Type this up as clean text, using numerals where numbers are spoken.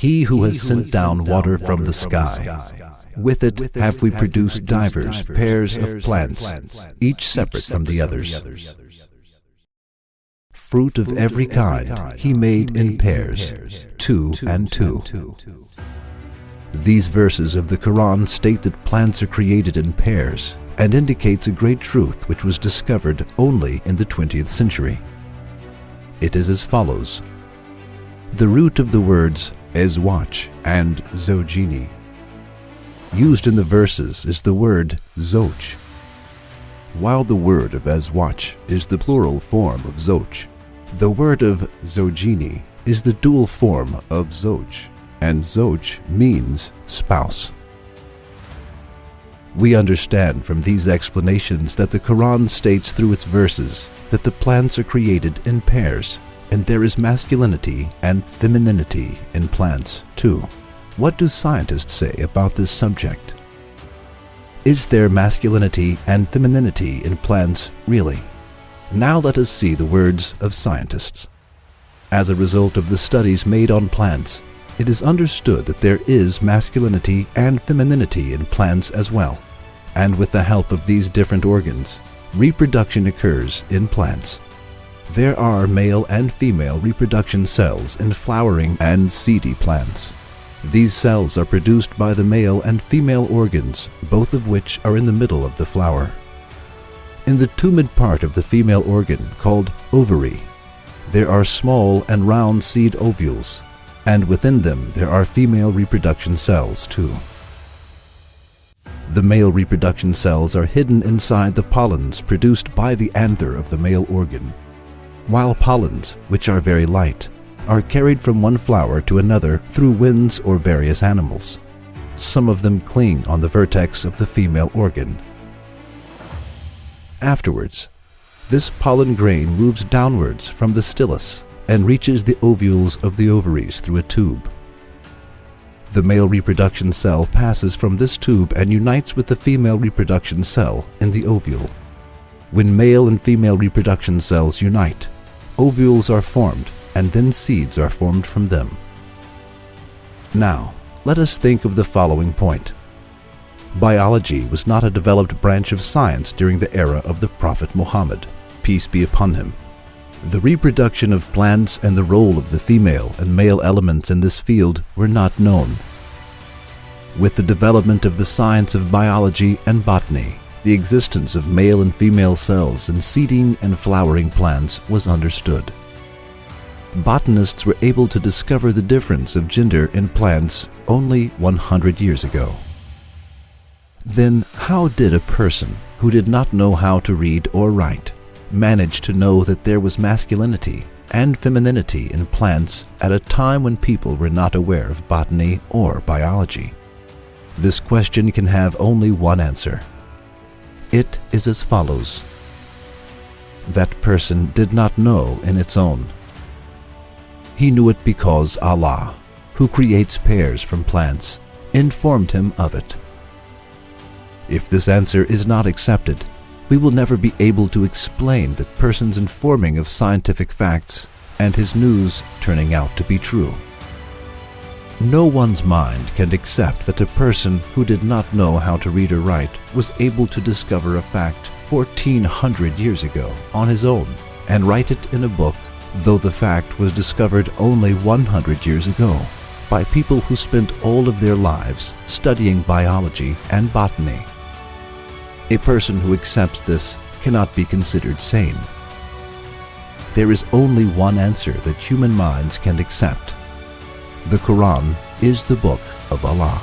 He who has sent down water from the sky. With it have we produced divers pairs of plants, each separate from the others. Fruit of every kind he made in pairs, 2 and 2. These verses of the Quran state that plants are created in pairs and indicates a great truth which was discovered only in the 20th century. It is as follows. The root of the words ezwaj and zojini used in the verses is the word zoj, while the word of ezwaj is the plural form of zoj. The word of zojini is the dual form of zoj, and zoj means spouse. We understand from these explanations that the Quran states through its verses that the plants are created in pairs, and there is masculinity and femininity in plants too. What do scientists say about this subject? Is there masculinity and femininity in plants really? Now let us see the words of scientists. As a result of the studies made on plants, it is understood that there is masculinity and femininity in plants as well, and with the help of these different organs, reproduction occurs in plants. There are male and female reproduction cells in flowering and seedy plants. These cells are produced by the male and female organs, both of which are in the middle of the flower. In the tumid part of the female organ, called ovary, there are small and round seed ovules, and within them there are female reproduction cells too. The male reproduction cells are hidden inside the pollens produced by the anther of the male organ, while pollens, which are very light, are carried from one flower to another through winds or various animals. Some of them cling on the vertex of the female organ. Afterwards, this pollen grain moves downwards from the stylus and reaches the ovules of the ovaries through a tube. The male reproduction cell passes from this tube and unites with the female reproduction cell in the ovule. When male and female reproduction cells unite, ovules are formed and then seeds are formed from them. Now, let us think of the following point. Biology was not a developed branch of science during the era of the Prophet Muhammad, peace be upon him. The reproduction of plants and the role of the female and male elements in this field were not known. With the development of the science of biology and botany, the existence of male and female cells in seeding and flowering plants was understood. Botanists were able to discover the difference of gender in plants only 100 years ago. Then how did a person who did not know how to read or write manage to know that there was masculinity and femininity in plants at a time when people were not aware of botany or biology? This question can have only one answer. It is as follows. That person did not know in its own. He knew it because Allah, who creates pairs from plants, informed him of it. If this answer is not accepted, we will never be able to explain that person's informing of scientific facts and his news turning out to be true. No one's mind can accept that a person who did not know how to read or write was able to discover a fact 1400 years ago on his own and write it in a book, though the fact was discovered only 100 years ago by people who spent all of their lives studying biology and botany. A person who accepts this cannot be considered sane. There is only one answer that human minds can accept. The Quran is the book of Allah.